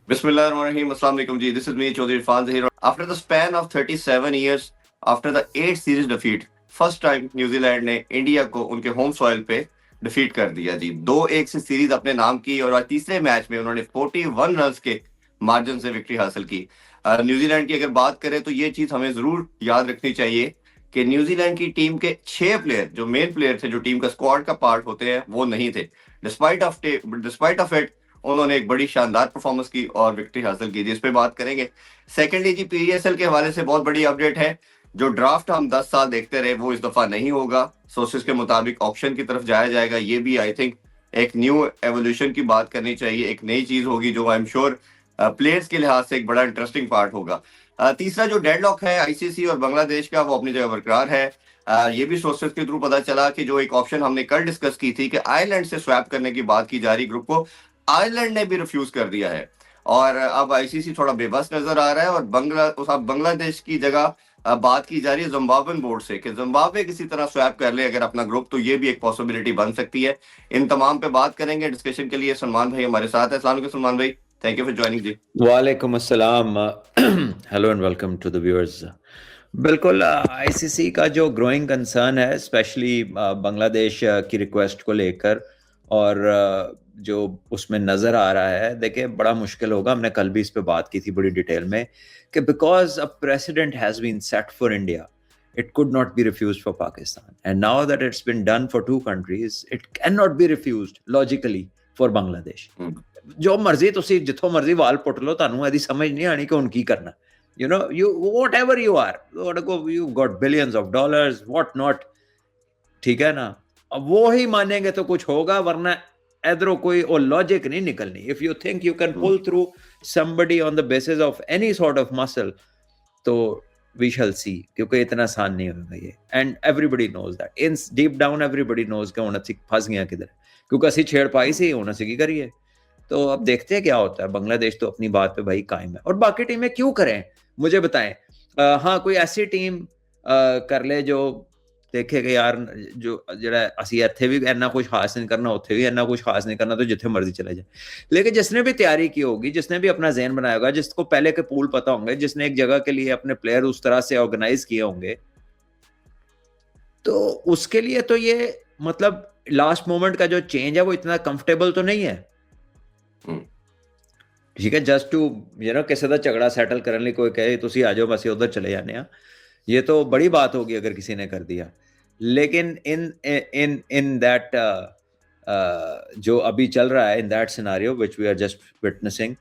Bismillahirrahmanirrahim. Assalamu alaikum ji. This is me, Chaudhry Irfan Zahir. After the span of 37 years, after the 8 series defeat, first time New Zealand ने India को उनके home soil पे defeat कर दिया जी। 2-1 से series अपने नाम की और आज तीसरे मैच में उन्होंने 41 रन के मार्जिन से विक्ट्री हासिल की। न्यूजीलैंड की अगर बात करें तो ये चीज हमें जरूर याद रखनी चाहिए कि न्यूजीलैंड की टीम के 6 प्लेयर जो मेन प्लेयर थे, जो टीम का स्क्वाड का पार्ट होते हैं, वो नहीं थे। डिस्पाइट ऑफ इट उन्होंने एक बड़ी शानदार परफॉर्मेंस की और विक्ट्री हासिल की, जिस पे बात करेंगे। सेकेंडली जी, पीएसएल के हवाले से बहुत बड़ी अपडेट है। जो ड्राफ्ट हम 10 साल देखते रहे वो इस दफा नहीं होगा। सोर्सेज के मुताबिक ऑप्शन की तरफ जाया जाएगा। ये भी आई थिंक एक न्यू एवोल्यूशन की बात करनी चाहिए, एक नई चीज होगी जो आई एम श्योर प्लेयर्स के लिहाज से एक बड़ा इंटरेस्टिंग पार्ट होगा। तीसरा जो डेडलॉक है आईसीसी और बांग्लादेश का, वो अपनी जगह बरकरार है। ये भी सोर्सेज के थ्रू पता चला कि जो एक ऑप्शन हमने कल डिस्कस की थी कि आयरलैंड से स्वैप करने की बात की जा रही ग्रुप को, आयरलैंड ने भी रिफ्यूज कर दिया है। और अब आईसीसी थोड़ा बेबस नजर आ रहा है और बांग्लादेश की जगह बात की जा रही है जिम्बाब्वेन बोर्ड से कि जिम्बाब्वे किसी तरह स्वैप कर ले अगर अपना ग्रुप, तो ये भी एक पॉसिबिलिटी बन सकती है। इन तमाम पे बात करेंगे। डिस्कशन के लिए सलमान भाई हमारे साथ है। अस्सलाम वालेकुम सलमान भाई, थैंक यू फॉर ज्वाइनिंग जी। वालेकुम अस्सलाम। Hello and welcome to the viewers. बिल्कुल, आईसीसी का जो ग्रोइंग कंसर्न है स्पेशली बांग्लादेश की रिक्वेस्ट को लेकर, और जो उसमें नज़र आ रहा है, देखिए बड़ा मुश्किल होगा। हमने कल भी इस पे बात की थी बड़ी डिटेल में कि because a president has been set for India, it could not be refused for Pakistan, and now that it's been done for two countries, it cannot be refused logically for Bangladesh. ਜੋ ਮਰਜ਼ੀ ਤੁਸੀਂ ਜਿੱਥੋਂ ਮਰਜ਼ੀ ਵਾਲ ਪੁੱਟ ਲਓ, ਤੁਹਾਨੂੰ ਇਹਦੀ ਸਮਝ ਨਹੀਂ ਆਣੀ ਕਿ ਹੁਣ ਕੀ ਕਰਨਾ। you know, you whatever you are, you've got billions of dollars, what not, ठीक है ना। अब वो ही मानेंगे तो कुछ होगा, वरना इधरों कोई और लॉजिक नहीं निकलनी। If you think you can pull through somebody on the basis of any sort of muscle, तो we shall see, क्योंकि इतना आसान नहीं होगा ये। and everybody knows that in deep down everybody knows कि ਹੁਣ ਅਸੀਂ फंस गए किधर, क्योंकि ਅਸੀਂ छेड़ पाई सी, ਹੁਣ ਅਸੀਂ ਕੀ करिए। तो अब देखते हैं क्या होता है। बांग्लादेश तो अपनी बात पे भाई कायम है, और बाकी टीमें क्यों करें, मुझे बताएं। हाँ, कोई ऐसी टीम कर ले जो देखे कि यार जो ਜਿਹੜਾ ਅਸੀਂ ਇੱਥੇ ਵੀ ਇੰਨਾ कुछ खास नहीं करना, ਉੱਥੇ भी ਇੰਨਾ कुछ खास नहीं करना, तो जिथे मर्जी चले जाए। लेकिन जिसने भी तैयारी की होगी, जिसने भी अपना ज़हन बनाया होगा, जिसको पहले के पूल पता होंगे, जिसने एक जगह के लिए अपने प्लेयर उस तरह से ऑर्गेनाइज किए होंगे, तो उसके लिए तो ये मतलब लास्ट मोमेंट का जो चेंज है वो इतना कंफर्टेबल तो नहीं है। ठीक है, जस्ट टू ਕਿਸੇ ਦਾ ਝਗੜਾ ਸੈਟਲ ਕਰਨ ਲਈ ਕੋਈ ਕਹੇ ਤੁਸੀਂ आ जाओ, ਅਸੀਂ उधर चले जाने, ये तो बड़ी बात होगी अगर किसी ने कर दिया। लेकिन इन दैट जो अभी चल रहा है, in that scenario which we are just witnessing,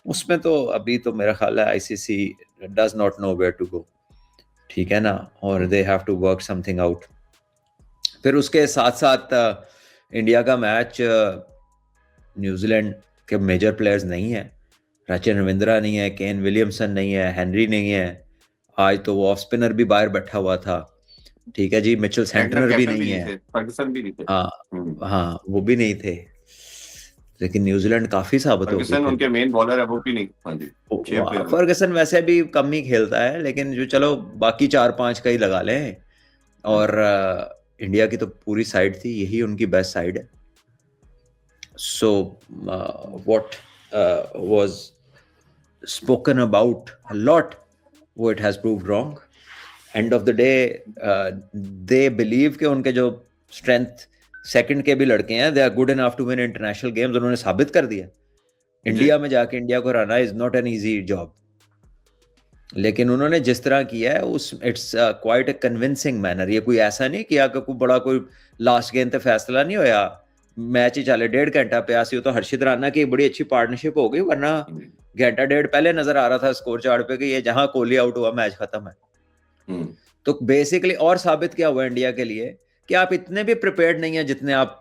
उसमें तो अभी तो मेरा ख्याल है ICC does not know where to go, ठीक है ना, और they have to work something out. फिर उसके साथ साथ इंडिया का मैच, न्यूजीलैंड के मेजर प्लेयर्स नहीं है, रचिन रविंद्रा नहीं है, केन विलियमसन नहीं है, हेनरी नहीं है, आज तो वो ऑफ स्पिनर भी बाहर बैठा हुआ था, ठीक है जी, मिचेल सेंटनर भी नहीं है, हाँ वो भी नहीं थे। लेकिन न्यूजीलैंड काफी साबित हो गई, उनके मेन बॉलर है वो भी नहीं। हाँ जी, फर्गसन वैसे भी कम ही खेलता है, लेकिन जो चलो बाकी 4-5 का ही लगा लें। और इंडिया की तो पूरी साइड थी, यही उनकी बेस्ट साइड है। So what was spoken about a lot, it has proved wrong. End of the day, they believe कि उनके जो strength second के भी लड़के हैं, they are good enough to win international games। उन्होंने साबित कर दिया। इंडिया में जाके इंडिया को हराना is not an easy job, लेकिन उन्होंने जिस तरह किया है उस it's quite a convincing manner। ये कोई ऐसा नहीं किया कि कोई बड़ा कोई लास्ट गेंद पे फैसला नहीं होया, मैच ही चले 1.5 घंटा पे आसी, तो हर्षित राणा की बड़ी अच्छी पार्टनरशिप हो गई, वरना घंटा 1.5 पहले नजर आ रहा था स्कोर चार्ट पे कि ये जहां कोहली आउट हुआ मैच खत्म है। तो बेसिकली और साबित क्या हुआ इंडिया के लिए कि आप इतने भी प्रिपेयर्ड नहीं है जितने आप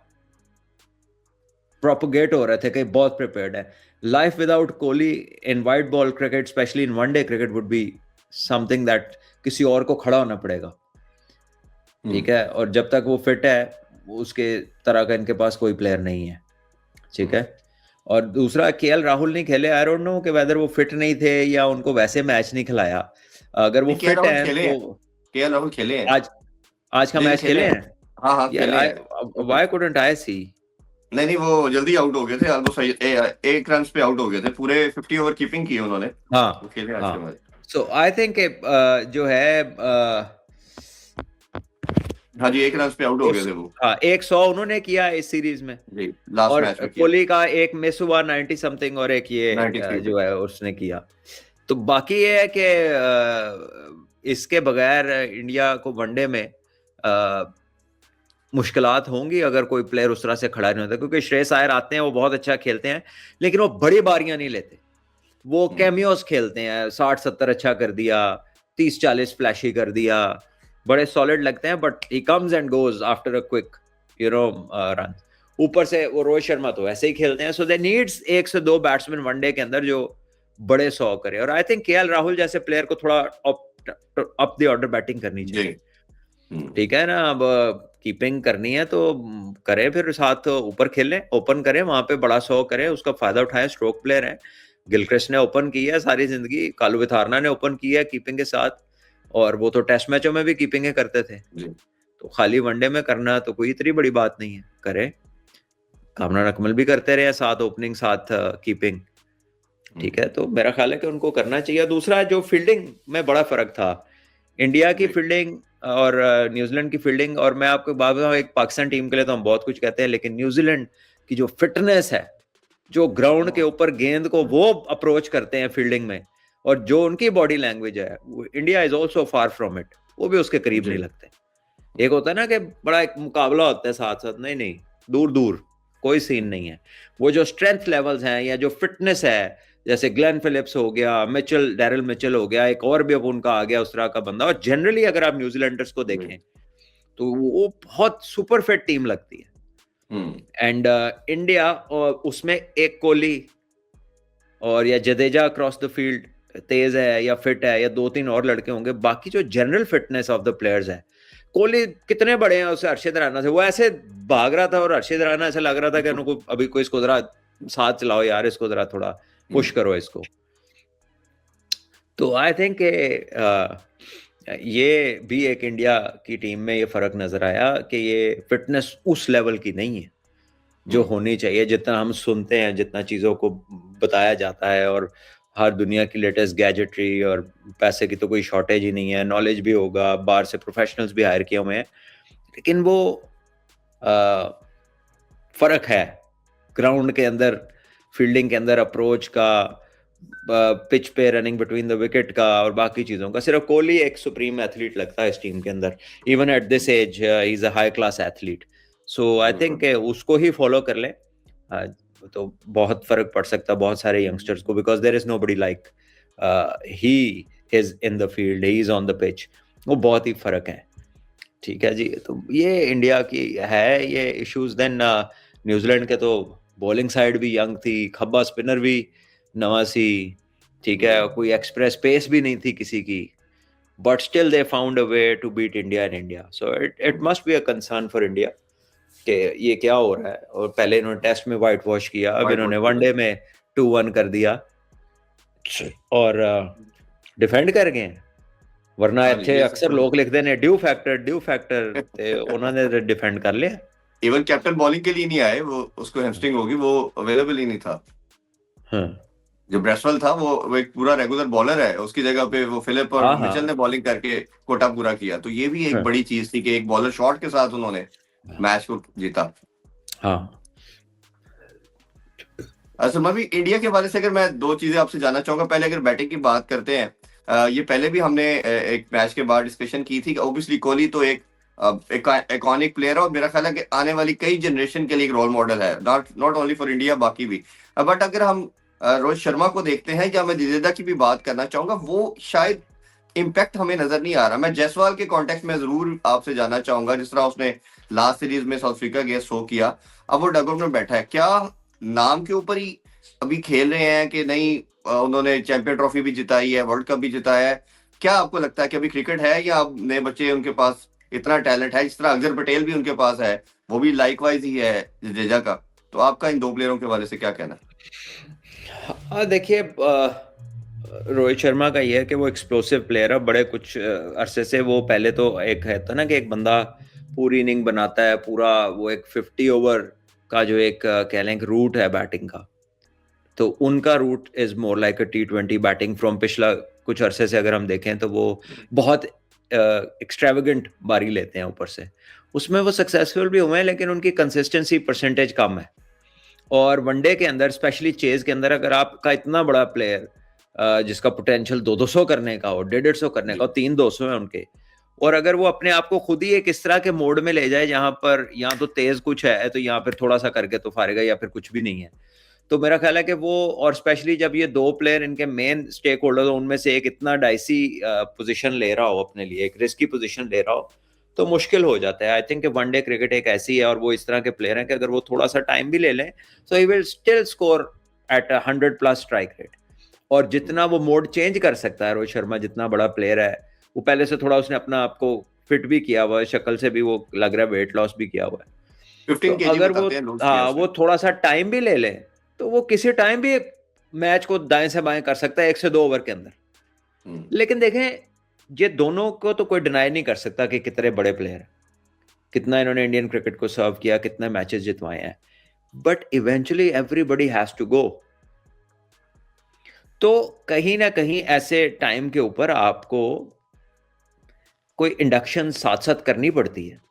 प्रोपोगेट हो रहे थे कि बहुत प्रिपेयर्ड है। Life without Kohli in white ball cricket, specially in one day cricket, would be something that किसी और को खड़ा होना पड़ेगा, ठीक है। और जब तक वो फिट है, उसके तरह का इनके पास कोई प्लेयर नहीं है, ठीक है। और दूसरा, केएल राहुल नहीं खेले, आई डोंट नो कि वेदर वो फिट नहीं थे या उनको वैसे मैच नहीं खिलाया। अगर वो फिट है तो केएल राहुल खेले हैं, आज का मैच खेले हैं। हाँ खेले हैं। व्हाई कुडंट आई सी, नहीं वो जल्दी आउट हो गए थे ऑलमोस्ट, एक रन पे आउट हो गए थे, पूरे 50 ओवर कीपिंग की उन्होंने, हाँ वो खेले आज के हाँ। बाद। सो आई थिंक जो है हाँ जी, एक रन पे आउट हो गए थे वो। हाँ 100 उन्होंने किया इस सीरीज में, जी, लास्ट और मैच में किया कोहली का एक मिस हुआ 90 समथिंग, और एक ये 93 पे। जो है उसने किया। तो बाकी ये है कि इसके बगैर इंडिया को वनडे में मुश्किलात होंगी अगर कोई प्लेयर उस तरह से खड़ा नहीं होता, क्योंकि श्रेयस अय्यर आते हैं, वो बहुत अच्छा खेलते हैं, लेकिन वो बड़ी बारियां नहीं लेते, वो कैमियोस खेलते हैं, 60-70 अच्छा कर दिया, 30-40 फ्लैशी कर दिया, बड़े सॉलिड लगते हैं, but he comes and goes after a quick run. ऊपर से वो रोहित शर्मा तो ऐसे ही खेलते हैं, सो दे नीड्स 1 से 2 बैट्समैन वनडे के अंदर जो बड़े 100 करे, और आई थिंक केएल राहुल जैसे प्लेयर को थोड़ा अप द ऑर्डर बैटिंग करनी जी। चाहिए। ठीक है ना, अब कीपिंग करनी है तो करे, फिर साथ ऊपर खेलें, ओपन करें, वहां पे बड़ा 100 करें, उसका फायदा उठाएं, स्ट्रोक प्लेयर है। गिलक्रिस्ट ने ओपन की है सारी जिंदगी, कालू विथारना ने ओपन किया है कीपिंग के साथ, और वो तो टेस्ट मैचों में भी कीपिंग करते थे, जी। तो खाली वनडे में करना तो कोई इतनी बड़ी बात नहीं है, करें। कामरान अकमल भी करते रहे साथ ओपनिंग साथ कीपिंग, ठीक है, तो मेरा ख्याल है कि उनको करना चाहिए। दूसरा जो फील्डिंग में बड़ा फर्क था इंडिया की जी। फील्डिंग और न्यूजीलैंड की फील्डिंग, और मैं आपको बात बताऊं, एक पाकिस्तान टीम के लिए तो हम बहुत कुछ कहते हैं, लेकिन न्यूजीलैंड की जो फिटनेस है, जो ग्राउंड के ऊपर गेंद को वो अप्रोच करते हैं फील्डिंग में, और जो उनकी बॉडी लैंग्वेज है, India is also far from it, वो भी उसके करीब नहीं जी। लगते। एक होता है ना कि बड़ा एक मुकाबला होता है साथ साथ, नहीं नहीं, दूर दूर कोई सीन नहीं है। वो जो स्ट्रेंथ लेवल्स हैं या जो फिटनेस है, जैसे ग्लेन फिलिप्स हो गया, मिचेल, डैरिल मिचेल हो गया, एक और भी अब उनका आ गया उस तरह का बंदा, और जनरली अगर आप न्यूजीलैंडर्स को जी। देखें तो वो बहुत सुपर फिट टीम लगती है। एंड इंडिया, और उसमें एक कोहली और या जडेजा क्रॉस द फील्ड तेज है या फिट है, या 2-3 और लड़के होंगे, बाकी जो general fitness of the players है, कोहली कितने बड़े हैं उससे, अर्शद राना से, वो ऐसे भाग रहा था, और अर्शद राना ऐसा लग रहा था कि उनको अभी कोई इसको जरा साथ चलाओ यार, इसको जरा थोड़ा पुश करो इसको। तो आई थिंक ये भी एक इंडिया की टीम में ये फर्क नजर आया कि ये फिटनेस उस लेवल की नहीं है जो होनी चाहिए, जितना हम सुनते हैं, जितना चीज़ों को बताया जाता है, और हर दुनिया की लेटेस्ट गैजेटरी, और पैसे की तो कोई शॉर्टेज ही नहीं है, नॉलेज भी होगा, बाहर से प्रोफेशनल्स भी हायर किए हुए हैं, लेकिन वो फर्क है ग्राउंड के अंदर, फील्डिंग के अंदर, अप्रोच का, पिच पे रनिंग बिटवीन द विकेट का, और बाकी चीज़ों का। सिर्फ कोहली एक सुप्रीम एथलीट लगता है इस टीम के अंदर, even at this age he is a high class athlete. So I think उसको ही फॉलो कर लें, तो बहुत फर्क पड़ सकता है बहुत सारे यंगस्टर्स को, because there is nobody like he is in the field, he is on the pitch, वो बहुत ही फर्क है। ठीक है जी, तो ये इंडिया की है ये इश्यूज। देन न्यूजीलैंड के तो बॉलिंग साइड भी यंग थी, खब्बा स्पिनर भी नवा सी, ठीक है, कोई एक्सप्रेस पेस भी नहीं थी किसी की, but still they found a way to beat India in India. So it must be a concern for India कि ये क्या हो रहा है। और पहले इन्होंने टेस्ट में वाइट वॉश किया, अब इन्होंने वनडे में 2-1 कर दिया और डिफेंड कर गए। वरना ਇੱਥੇ अक्सर लोग लिखते हैं ड्यू फैक्टर ते उन्होंने डिफेंड कर लिया। इवन कैप्टन बॉलिंग के लिए नहीं आए, वो उसको हैमस्ट्रिंग होगी, वो अवेलेबल ही नहीं था। जो ब्रेसवेल था वो एक पूरा रेगुलर बॉलर है, उसकी जगह पे वो फिलिप और मिचेल ने बॉलिंग करके कोटा पूरा किया। तो ये भी एक बड़ी चीज थी कि एक बॉलर शॉट के साथ उन्होंने मैच को जीता। हाँ, अच्छा, मैं भी इंडिया के बारे से अगर मैं दो चीजें आपसे जानना चाहूंगा। पहले अगर बैटिंग की बात करते हैं, ये पहले भी हमने एक मैच के बाद डिस्कशन की थी कि ओब्वियसली कोहली तो एक इकॉनिक प्लेयर है, और मेरा ख्याल है कि आने वाली कई जनरेशन के लिए एक रोल मॉडल है, नॉट ओनली फॉर इंडिया, बाकी भी। बट अगर हम रोहित शर्मा को देखते हैं, या मैं जडेजा की भी बात करना चाहूंगा, वो शायद इम्पैक्ट हमें नजर नहीं आ रहा। मैं जायसवाल के कॉन्टेक्स्ट में जरूर आपसे जानना चाहूंगा, जिस तरह उसने लास्ट सीरीज में साउथ अफ्रीका के शो किया, अब वो डगआउट में बैठा है, क्या नाम के ऊपर ही अभी खेल रहे हैं कि नहीं? उन्होंने चैंपियन ट्रॉफी भी जिताई है, वर्ल्ड कप भी जिताया है। क्या आपको लगता है कि अभी क्रिकेट है, या अब नए बच्चे उनके पास इतना टैलेंट है, जिस तरह अक्षर पटेल भी उनके पास है, वो भी लाइकवाइज ही है जडेजा का? तो आपका इन दो प्लेयरों के बारे से क्या कहना है? देखिए, रोहित शर्मा का ये है कि वो एक्सप्लोसिव प्लेयर है, बड़े कुछ अरसे से वो पहले तो एक है तो ना कि एक बंदा पूरी इनिंग बनाता है, पूरा वो एक 50 ओवर का जो एक कह लें रूट है बैटिंग का, तो उनका route is more like a T20 batting from पिछला कुछ अरसे से अगर हम देखें तो वो बहुत एक्स्ट्रावेगेंट बारी लेते हैं ऊपर से, उसमें वो सक्सेसफुल भी हुए हैं, लेकिन उनकी कंसिस्टेंसी परसेंटेज कम है। और वनडे के अंदर स्पेशली चेज के अंदर अगर आपका इतना बड़ा प्लेयर जिसका पोटेंशियल 200 करने का हो, 150 करने का हो, 300 है उनके, और अगर वो अपने आप को खुद ही एक इस तरह के मोड में ले जाए जहां पर या तो तेज कुछ है तो यहाँ पर थोड़ा सा करके तो फारेगा, या फिर कुछ भी नहीं है, तो मेरा ख्याल है कि वो, और स्पेशली जब ये दो प्लेयर इनके मेन स्टेक होल्डर उनमें से एक इतना डाइसी पोजीशन ले रहा हो, अपने लिए एक रिस्की पोजीशन ले रहा हो, तो मुश्किल हो जाता है। आई थिंक वनडे क्रिकेट एक ऐसी है, और वो इस तरह के प्लेयर हैं कि अगर वो थोड़ा सा टाइम भी ले लें so he will still score at 100+ strike rate. और जितना वो मोड चेंज कर सकता है, रोहित शर्मा जितना बड़ा प्लेयर है, वो पहले से थोड़ा उसने अपना आपको फिट भी किया हुआ है, शक्ल से भी वो लग रहा है वेट लॉस भी किया हुआ है, 15 तो केजी अगर वो बताते हैं लूज किया उसने। वो थोड़ा सा टाइम भी ले ले तो वो किसी टाइम भी मैच को दाएं से बाएं कर सकता है 1 से 2 ओवर के अंदर। लेकिन देखें, ये दोनों को तो कोई डिनाई नहीं कर सकता कि कितने बड़े प्लेयर हैं, कितना इन्होंने इंडियन क्रिकेट को सर्व किया, कितने मैचेस जितवाए हैं, but eventually everybody has to go. तो कहीं ना कहीं ऐसे टाइम के ऊपर आपको कोई इंडक्शन साथ साथ करनी पड़ती है।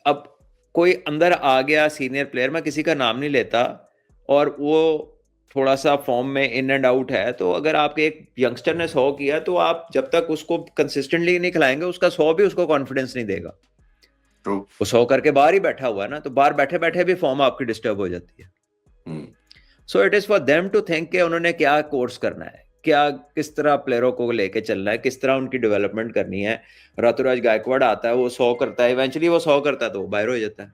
अब कोई अंदर आ गया सीनियर प्लेयर, मैं किसी का नाम नहीं लेता, और वो थोड़ा सा फॉर्म में इन एंड आउट है, तो अगर आपके एक यंगस्टर ने 100 किया तो आप जब तक उसको कंसिस्टेंटली नहीं खिलाएंगे, उसका 100 भी उसको कॉन्फिडेंस नहीं देगा। True. वो 100 करके बाहर ही बैठा हुआ है ना, तो बाहर बैठे बैठे भी फॉर्म आपकी डिस्टर्ब हो जाती है। So it is for them to think कि उन्होंने क्या कोर्स करना है, क्या किस तरह प्लेयरों को लेके चलना है, किस तरह उनकी डेवलपमेंट करनी है। ऋतुराज गायकवाड़ आता है, वो 100 करता है, इवेंचुअली वो 100 करता है तो वो बाहर हो जाता है,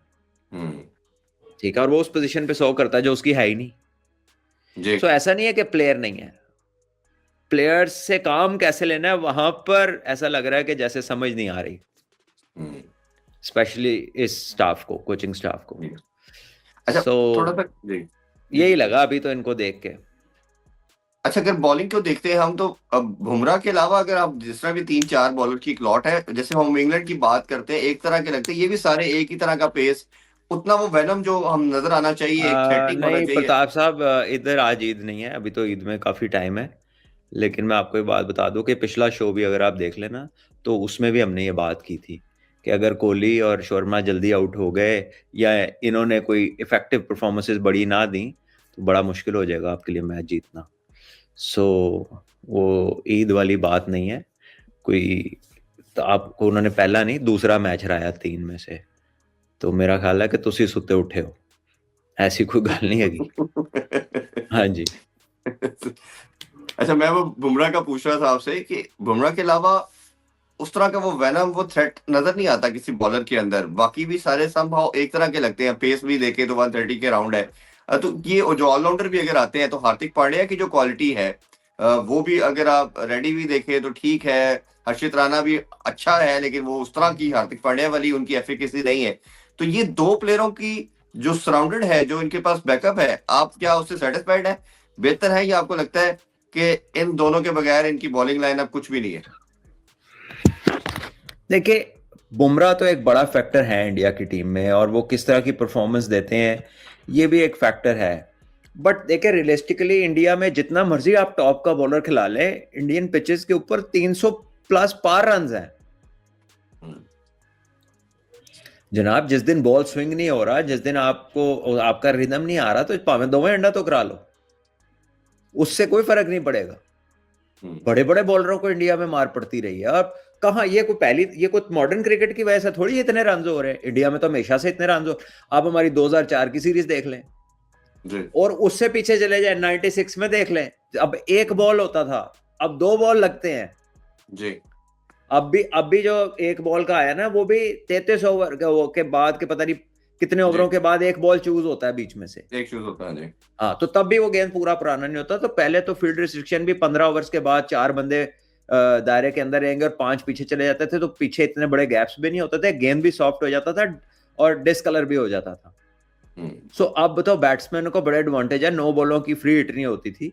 ठीक है, और वो उस पोजीशन पे 100 करता है जो उसकी है ही नहीं। सो ऐसा नहीं है कि प्लेयर नहीं है, प्लेयर्स से काम कैसे लेना है वहां पर ऐसा लग रहा है कि जैसे समझ नहीं आ रही, स्पेशली इस स्टाफ को, कोचिंग स्टाफ को। अच्छा, थोड़ा सा यही लगा अभी तो इनको देख के। अच्छा, अगर बॉलिंग को देखते हैं हम, तो अब बुमराह के अलावा अगर आप जिस तरह भी 3-4 बॉलर की एक लॉट है, जैसे हम इंग्लैंड की बात करते हैं, एक तरह के लगते हैं, ये भी सारे एक ही तरह का पेस, उतना वो वेनम जो हम नजर आना चाहिए, एक्साइटिंग होना नहीं चाहिए। प्रताप साहब, इधर आज ईद नहीं है, अभी तो ईद में काफी टाइम है, लेकिन मैं आपको ये बात बता दूं कि पिछला शो भी अगर आप देख लेना तो उसमें भी हमने ये बात की थी कि अगर कोहली और शर्मा जल्दी आउट हो गए या इन्होंने कोई इफेक्टिव परफॉर्मेंसेस बड़ी ना दी तो बड़ा मुश्किल हो जाएगा आपके लिए मैच जीतना। सो वो ईद वाली बात नहीं है कोई, तो आपको उन्होंने पहला नहीं दूसरा मैच हराया 3 में से, तो मेरा ख्याल है कि तुसी सुते उठे हो, ऐसी कोई गल नहीं हैगी। हाँ जी। अच्छा, मैं वो बुमराह का पूछ रहा था आपसे कि बुमराह के अलावा उस तरह का वो वेनम, वो थ्रेट नजर नहीं आता किसी बॉलर के अंदर, बाकी भी सारे संभव एक तरह के लगते हैं। पेस भी देखे तो 130 के राउंड है, तो ये जो ऑलराउंडर भी अगर आते हैं तो हार्दिक पांड्या की जो क्वालिटी है वो भी अगर आप रेडी भी देखे तो ठीक है, हर्षित राणा भी अच्छा है, लेकिन वो उस तरह की हार्दिक पांड्या वाली उनकी एफिकेसी नहीं है। तो ये 2 प्लेयरों की जो सराउंडेड है, जो इनके पास बैकअप है, आप क्या उससे सेटिस्फाइड है, बेहतर है, या आपको लगता है कि इन दोनों के बगैर इनकी बॉलिंग लाइनअप कुछ भी नहीं है? देखिए, बुमराह तो एक बड़ा फैक्टर है इंडिया की टीम में, और वो किस तरह की परफॉर्मेंस देते हैं ये भी एक फैक्टर है। बट देखिए, रियलिस्टिकली इंडिया में जितना मर्जी आप टॉप का बॉलर खिला लें, इंडियन पिचेस के ऊपर 300+ पार रन हैं जनाब। जिस दिन बॉल स्विंग नहीं हो रहा, जिस दिन आपको आपका रिदम नहीं आ रहा, तो भावें 2 अंडा तो करा लो, उससे कोई फर्क नहीं पड़ेगा। बड़े बड़े बॉलरों को इंडिया में मार पड़ती रही है। अब कहाँ ये कोई मॉडर्न क्रिकेट की वजह से थोड़ी इतने रन हो रहे हैं, इंडिया में तो हमेशा से इतने रन हो। आप हमारी 2004 की सीरीज देख लें जी, और उससे पीछे चले जाए 96 में देख लें, अब 1 बॉल होता था, अब 2 बॉल लगते हैं जी। अब भी जो 1 बॉल का आया ना, वो भी 33 ओवर के बाद के पता नहीं कितने ओवरों के बाद 1 बॉल चूज होता है बीच में से, एक चूज होता है जी। हाँ, तो तब भी वो गेंद पूरा पुराना नहीं होता। तो पहले तो फील्ड रिस्ट्रिक्शन भी 15 ओवर्स के बाद 4 बंदे दायरे के अंदर रहेंगे और 5 पीछे चले जाते थे, तो पीछे इतने बड़े गैप्स भी नहीं होते थे, गेंद भी सॉफ्ट हो जाता था और डिसकलर भी हो जाता था। सो अब तो बैट्समैन को बड़े एडवांटेज है, 9 बॉलों की फ्री हिट नहीं होती थी,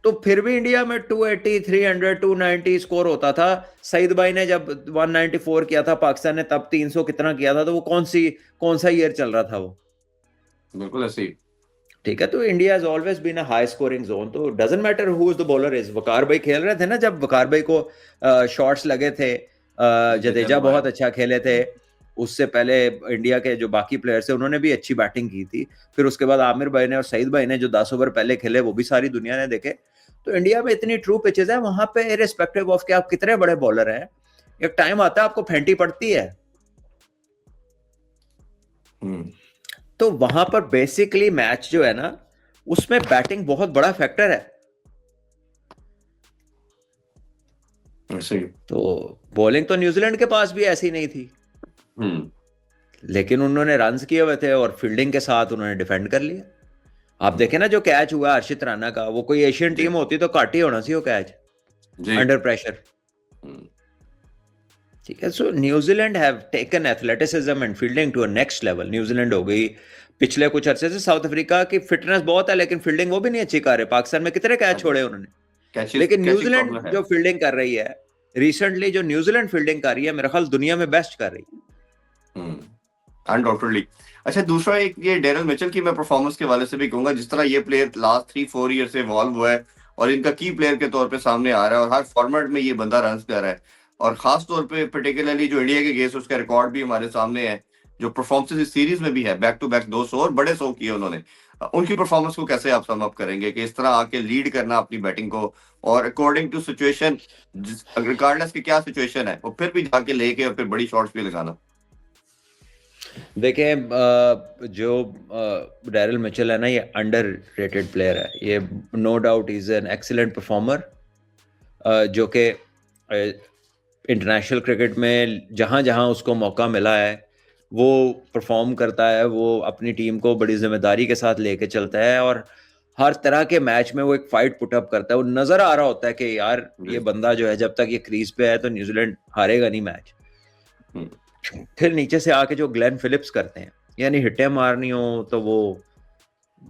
तो फिर भी इंडिया में 280, 300, 290 स्कोर होता था। सईद भाई ने जब 194 किया था, पाकिस्तान ने तब 300 कितना किया था, तो वो कौन सा ईयर चल रहा था वो? बिल्कुल ऐसे ही। ठीक है, तो India has always been a high scoring zone, तो doesn't matter who is the bowler is. Waqar भाई खेल रहे थे ना, जब वकार भाई को शॉट्स लगे थे, जडेजा बहुत अच्छा खेले थे। उससे पहले इंडिया के जो बाकी प्लेयर्स थे उन्होंने भी अच्छी बैटिंग की थी। फिर उसके बाद आमिर भाई ने और सईद भाई ने जो 10 ओवर पहले खेले वो भी सारी दुनिया ने देखे। तो इंडिया में इतनी ट्रू पिचेस है, वहां पे इररिस्पेक्टिव ऑफ कि आप कितने बड़े बॉलर हैं, एक टाइम आता है आपको फेंटी पड़ती है। तो वहां पर बेसिकली मैच जो है ना, उसमें बैटिंग बहुत बड़ा फैक्टर है। ऐसे ही। तो बॉलिंग तो न्यूजीलैंड के पास भी ऐसी नहीं थी, लेकिन उन्होंने रन्स किए हुए थे और फील्डिंग के साथ उन्होंने डिफेंड कर लिया। आप देखें ना, जो कैच हुआ हर्षित राणा का, वो कोई एशियन टीम होती तो काट ही होना सी वो कैच अंडर प्रेशर। ठीक है, so New Zealand have taken athleticism and fielding to a next level. New Zealand हो गई पिछले कुछ अरसे से। साउथ अफ्रीका की फिटनेस बहुत है, लेकिन फील्डिंग वो भी नहीं अच्छी कर रहे। पाकिस्तान में कितने कैच छोड़े उन्होंने, लेकिन न्यूजीलैंड जो फील्डिंग कर रही है रिसेंटली, जो न्यूजीलैंड फील्डिंग कर रही है, मेरा ख्याल दुनिया में बेस्ट कर रही है अनडाउटेडली। अच्छा, दूसरा एक ये डेरिल मिचेल की मैं परफॉर्मेंस के वाले से भी कहूंगा, जिस तरह ये प्लेयर लास्ट 3-4 ईयर से इवॉल्व हुआ है और इनका की प्लेयर के तौर पे सामने आ रहा है, और हर फॉर्मेट में ये बंदा रन कर रहा है। और खास तौर पे पर्टिकुलरली जो इंडिया के गेस उसका रिकॉर्ड भी हमारे सामने है, जो परफॉर्मेंस इस सीरीज में भी है, बैक टू बैक 200 और बड़े 100 किए उन्होंने। उनकी परफॉर्मेंस को कैसे आप सम अप करेंगे कि इस तरह आके लीड करना अपनी बैटिंग को, और अकॉर्डिंग टू सिचुएशन, रिगार्डलेस की क्या सिचुएशन है, वो फिर भी जाके लेके और फिर बड़ी शॉट्स भी लगाना? देखें, जो डेरिल मिचेल है ना, ये अंडर रेटेड प्लेयर है। ये no doubt is an excellent performer, जो कि इंटरनेशनल क्रिकेट में जहाँ जहाँ उसको मौका मिला है वो परफॉर्म करता है। वो अपनी टीम को बड़ी जिम्मेदारी के साथ लेके चलता है, और हर तरह के मैच में वो एक फाइट पुटअप करता है। वो नजर आ रहा होता है कि यार ये बंदा जो है, जब तक ये क्रीज पे है तो न्यूजीलैंड हारेगा नहीं मैच। फिर नीचे से आके जो ग्लेन फिलिप्स करते हैं, यानी हिटें मारनी हो तो वो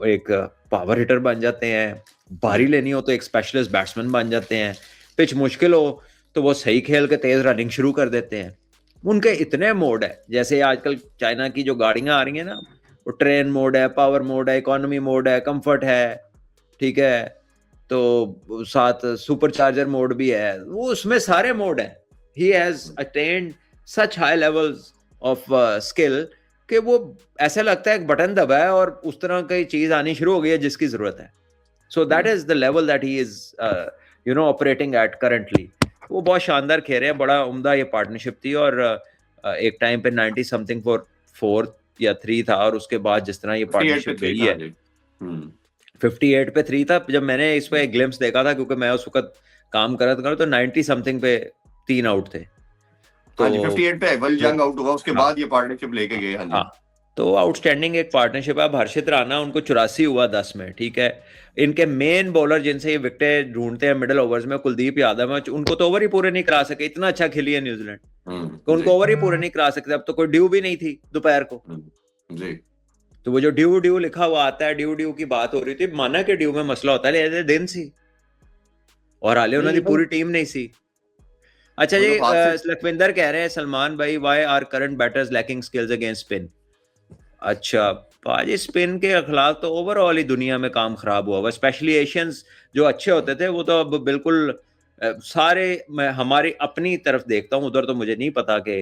एक पावर हिटर बन जाते हैं, बारी लेनी हो तो एक स्पेशलिस्ट बैट्समैन बन जाते हैं, पिच मुश्किल हो तो वो सही खेल के तेज रनिंग शुरू कर देते हैं। उनके इतने मोड है, जैसे आजकल चाइना की जो गाड़ियां आ रही हैं ना, वो ट्रेन मोड है, पावर मोड है, इकोनॉमी मोड है, कंफर्ट है, ठीक है, तो साथ सुपर चार्जर मोड भी है। वो उसमें सारे मोड है। He has attend such high levels of skill कि वो ऐसा लगता है एक बटन दबाया और उस तरह की चीज आनी शुरू हो गई है जिसकी जरूरत है। सो that is the level that he is operating eight currently. वो बहुत शानदार खेल रहे हैं, बड़ा उम्दा ये पार्टनरशिप थी। और एक टाइम पे 90 समथिंग फॉर 4 या 3 था, और उसके बाद जिस तरह ये पार्टनरशिप गई है, 58 पे 3 था जब मैंने इस पे एक ग्लिम्स देखा था, क्योंकि मैं उस वक्त काम कर रहा था। तो 90 समथिंग पे 3 आउट थे। तो 58 पे वेल जंग आउट हुआ, उसके बाद ये पार्टनरशिप लेके गए। हाँ, तो आउटस्टैंडिंग एक पार्टनरशिप है। अब हर्षित राणा, उनको 84 हुआ 10 में, ठीक है। इनके मेन बॉलर जिनसे ये विकेटें ढूंढते हैं मिडिल ओवर्स में, कुलदीप यादव है, उनको तो ओवर ही पूरे नहीं करा सके। इतना अच्छा खेली है न्यूजीलैंड, तो उनको ओवर ही पूरे नहीं करा सकते। अब तो कोई ड्यू भी नहीं थी दोपहर को जी। तो वो जो ड्यू लिखा हुआ आता है, ड्यू की बात हो रही थी, माना कि ड्यू में मसला होता है, लेकिन दिन सी और हाले उन्होंने पूरी टीम नहीं सी। अच्छा जी, लखविंदर कह रहे हैं सलमान भाई, why are current batters lacking skills against spin? अच्छा पाजी, स्पिन के खिलाफ तो ओवरऑल ही दुनिया में काम खराब हुआ हुआ। स्पेशली एशियंस जो अच्छे होते थे वो तो अब बिल्कुल सारे, मैं हमारी अपनी तरफ देखता हूँ, उधर तो मुझे नहीं पता कि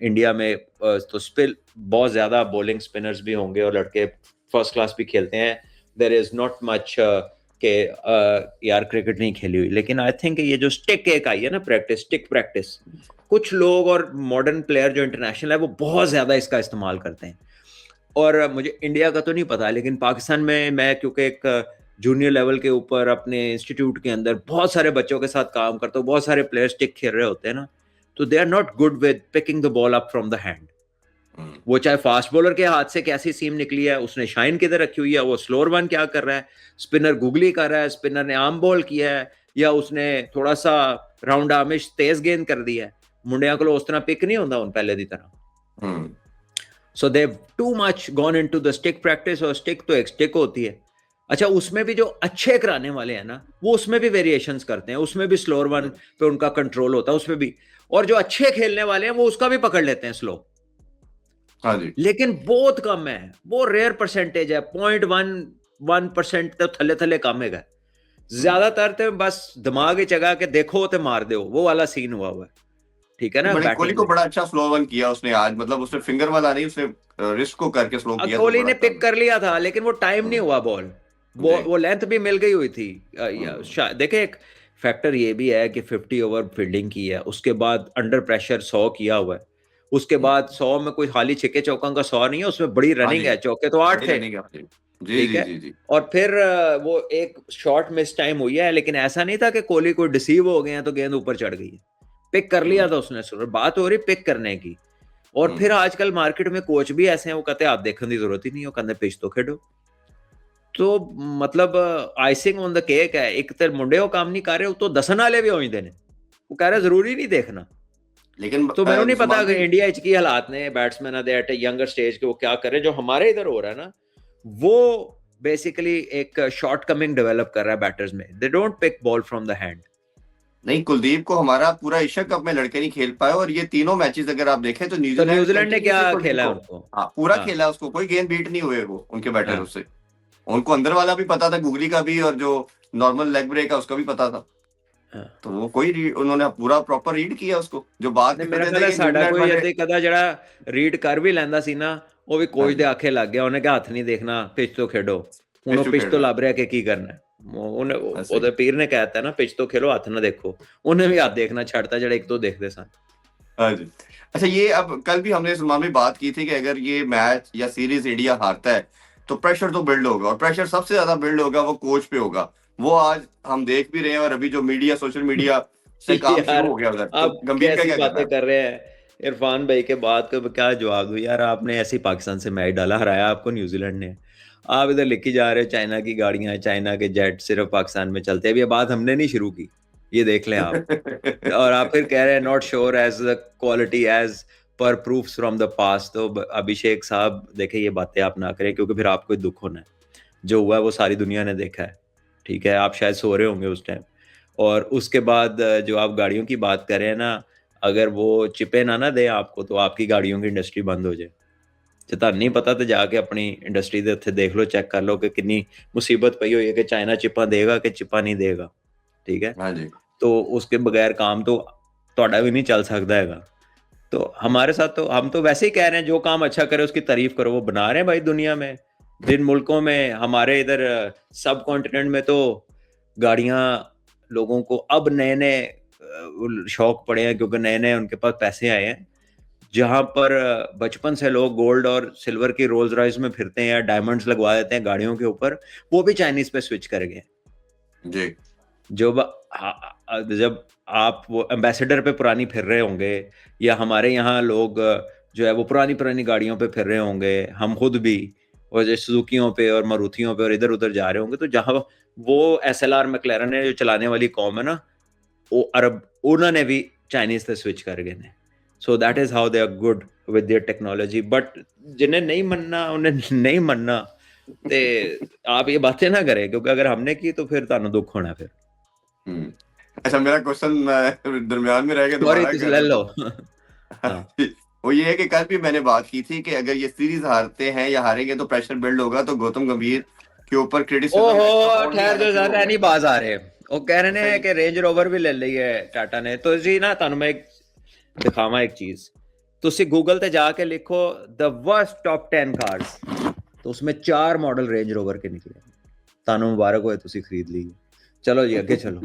इंडिया में तो स्पिन बहुत ज्यादा बॉलिंग स्पिनर्स भी होंगे और लड़के फर्स्ट क्लास भी खेलते हैं। देयर इज नॉट मच के यार क्रिकेट नहीं खेली हुई, लेकिन आई थिंक ये जो स्टिक एक आई है ना, स्टिक प्रैक्टिस, कुछ लोग और मॉडर्न प्लेयर जो इंटरनेशनल है वो बहुत ज्यादा इसका इस्तेमाल करते हैं। और मुझे इंडिया का तो नहीं पता, लेकिन पाकिस्तान में मैं क्योंकि एक जूनियर लेवल के ऊपर अपने इंस्टीट्यूट के अंदर बहुत सारे बच्चों के साथ काम करता हूँ, बहुत सारे प्लेयर्स स्टिक खेल रहे होते हैं ना, तो they are not good with picking the ball up from the hand. वो चाहे फास्ट बॉलर के हाथ से कैसी सीम निकली है, उसने शाइन किधर रखी हुई है, वो स्लोअर वन क्या कर रहा है, स्पिनर गुगली कर रहा है, स्पिनर ने आर्म बॉल किया है, या उसने थोड़ा सा राउंड आर्मिश तेज गेंद कर दिया है, मुंडिया को उस तरह पिक नहीं होता उन पहले की तरह। So they too much gone into the stick practice, और स्टिक तो एक स्टिक होती है। अच्छा, उसमें भी जो अच्छे कराने वाले हैं ना, वो उसमें भी वेरिएशंस करते हैं, उसमें भी स्लोअर वन पे उनका कंट्रोल होता है, उसमें भी, और जो अच्छे खेलने वाले हैं वो उसका भी पकड़ लेते हैं स्लो, हाँ जी। लेकिन बहुत कम है, वो रेयर परसेंटेज है, 0.1% तो थले थले कम है। ज्यादातर तो बस दिमाग ही जगा के देखो तो मार दो, वो वाला सीन हुआ हुआ है, ठीक है ना, मैंने कोहली बैटिंग को में। बड़ा अच्छा स्लो वन किया उसने आज, मतलब उसने फिंगर वाला नहीं, उसने रिस्क को करके स्लो किया तो कोहली बड़ा ने अच्छा पिक कर लिया था, लेकिन वो टाइम नहीं हुआ बॉल, जी। वो लेंथ भी मिल गई हुई थी। देखे, एक फैक्टर ये भी है कि 50 ओवर फील्डिंग की है, उसके बाद अंडर प्रेशर 100 किया हुआ है, उसके बाद 100 में कोई खाली छिक्के चौका का 100 नहीं है, उसमें बड़ी हाँ रनिंग जी, है, चौके तो 8 बड़ी थे, रनिंग है आपकी। जी, ठीक जी, है। जी, जी। और फिर वो एक शॉर्ट मिस टाइम हुई है, लेकिन ऐसा नहीं था कि कोहली कोई डिसीव हो गए हैं तो गेंद ऊपर चढ़ गई है, पिक कर लिया हुँ, था उसने, सुनो बात हो रही पिक करने की। और हुँ। फिर आजकल मार्केट में कोच भी ऐसे हैं, वो कहते हैं आप देखने की जरूरत ही नहीं, वो कहते पिच तो खेडो। तो मतलब आइसिंग ऑन द केक है, एक तो मुंडे वो काम नहीं कर रहे, तो दसन वाले भी हो जाते हैं, वो कह रहे जरूरी नहीं देखना। लेकिन तो मैंने नहीं पता सलमान कि भाई, इंडिया की हालात ने बैट्समैन आते एट यंगर स्टेज के वो क्या करें, जो हमारे इधर हो रहा है ना, वो बेसिकली एक शॉर्ट कमिंग डेवलप कर रहा है बैटर्स में, they don't pick ball from the hand. नहीं, कुलदीप को हमारा पूरा एशिया कप में लड़के नहीं खेल पाए, और ये तीनों मैचेस अगर आप देखें तो तो न्यूजीलैंड न्यूजीलैंड ने क्या कंटिन्यूअसली कुलदीप खेला है को, उनको? हाँ, पूरा हाँ, खेला उसको, कोई गेंद बीट नहीं हुए वो उनके बैटर हाँ, उससे। उनको अंदर वाला भी पता था, गुगली का भी, और जो नॉर्मल लेग ब्रेक है उसका भी पता था। हाँ। तो वो कोई उन्होंने पूरा प्रॉपर रीड किया उसको, जो बात नहीं, मेरा करते ख्याल थे है कि साडा न्यूजीलैंड कोई वाले। अद्धे कदा जरा रीड कर भी ਲੈਂਦਾ ਸੀ ना, वो भी हाँ कोच दे जी, आखे लग गया, ਉਹਨੇ ਕਿਹਾ ਹੱਥ ਨਹੀਂ ਦੇਖਣਾ, ਪਿਚ ਤੋਂ ਖੇਡੋ। ਹੁਣ ਉਹ पिच टू ਪਿਚ खेल ਤੋਂ रहा ਲੱਭ ਰਿਹਾ ਕਿ ਕੀ करना है। ਉਹਨੇ है ऐसे ही। ਉਹਦੇ ਪੀਰ ਨੇ ਕਹਿਤਾ ना पिच ਤੋਂ खेलो, हथ ना देखो, ਉਹਨੇ भी हथ देखना ਛੱਡਤਾ ਜਿਹੜੇ ਇੱਕ ਦੋ ਦੇਖਦੇ ਸਨ। हाँ जी। अच्छा, ये अब कल भी हमने सलमान में बात की थी कि अगर ये मैच या सीरीज इंडिया हारता है तो प्रेशर तो बिल्ड होगा, और प्रेशर सबसे ज्यादा बिल्ड होगा वो कोच पे होगा। वो आज हम देख भी रहे हैं, और अभी जो मीडिया, सोशल मीडिया से काम शुरू यार हो गया उधर, तो आप गंभीर का कैसी क्या कहना बातें है? कर रहे हैं, इरफान भाई के बात को क्या जवाब दूं यार, आपने ऐसे ही पाकिस्तान से मैच डाला, हराया आपको न्यूजीलैंड ने, आप इधर लिखी जा रहे हो चाइना की गाड़ियां, चाइना के जेट सिर्फ पाकिस्तान में चलते हैं, अभी ये बात हमने नहीं शुरू की, ये देख लें आप। और आप फिर कह रहे हैं not sure as the quality as per proofs from the past. तो अभिषेक साहब देखिए, ये बातें आप ना करें, क्योंकि फिर आपको दुख होना है, जो हुआ है वो सारी दुनिया ने देखा है, ठीक है, आप शायद सो रहे होंगे उस टाइम। और उसके बाद जो आप गाड़ियों की बात कर रहे हैं ना, अगर वो चिपे ना दे आपको, तो आपकी गाड़ियों की इंडस्ट्री बंद हो जाए। ਜੇ ਤੁਹਾਨੂੰ नहीं पता तो जाके अपनी इंडस्ट्री ਦੇ ਉੱਥੇ देख लो, चेक कर लो कि कितनी मुसीबत पई हुई है कि चाइना चिप्पा देगा कि चिप्पा नहीं देगा, ठीक है। हाँ जी। तो उसके बगैर काम तो ਤੁਹਾਡਾ भी नहीं चल सकता हैगा। तो हमारे साथ तो हम तो वैसे ही कह रहे हैं, जो काम अच्छा करे उसकी तारीफ करो, वो बना रहे हैं भाई दुनिया में, जिन मुल्कों में, हमारे इधर सब कॉन्टिनेंट में तो गाड़ियां लोगों को अब नए नए शौक पड़े हैं, क्योंकि नए नए उनके पास पैसे आए हैं। जहां पर बचपन से लोग गोल्ड और सिल्वर की रोल्स रॉयस में फिरते हैं या डायमंड्स लगवा देते हैं गाड़ियों के ऊपर, वो भी चाइनीज पे स्विच कर गए। जी। जब आप वो एम्बेसडर पे पुरानी फिर रहे होंगे, या हमारे यहाँ लोग जो है वो पुरानी पुरानी गाड़ियों पे फिर रहे होंगे, हम खुद भी, और जो सुजुकियों पे और मारुतियों पे और इधर उधर जा रहे होंगे, तो जहाँ वो SLR मैक्लेरन है जो चलाने वाली कौम है ना, वो अरब, उन्होंने भी चाइनीज से स्विच कर गए ने। So that is how they are good with their technology, but जिन्हें नहीं मनना उन्हें नहीं मनना, ते आप ये बातें ना करें, क्योंकि अगर हमने की तो फिर तानु दुख होना फिर। अच्छा, मेरा क्वेश्चन दरमियान में रह गया, सॉरी, दोबारा तुम कर ले देता लो। हूँ। हाँ। वो ये है कि कल भी मैंने बात की थी कि अगर ये सीरीज हारते हैं या हारेंगे तो प्रेशर बिल्ड होगा, तो गौतम गंभीर के ऊपर क्रिटिसिज्म एक्स्ट्रा ओहो, और भी ठहर आना जो शुरू सर, हो गया। नहीं बाज आ रहे, वो कह रहे अच्छा ने जी। कि रेंज रोवर भी ले ली है टाटा ने। तो जी ना, ਤੁਹਾਨੂੰ ਮੈਂ ਇੱਕ ਦਿਖਾਵਾਂ ਇੱਕ चीज, ਤੁਸੀਂ गूगल ਤੇ जाके लिखो द वर्स्ट टॉप 10 कार्स, तो उसमें 4 मॉडल रेंज रोवर के निकले। ਤੁਹਾਨੂੰ मुबारक होए, ਤੁਸੀਂ खरीद ली। चलो जी आगे चलो।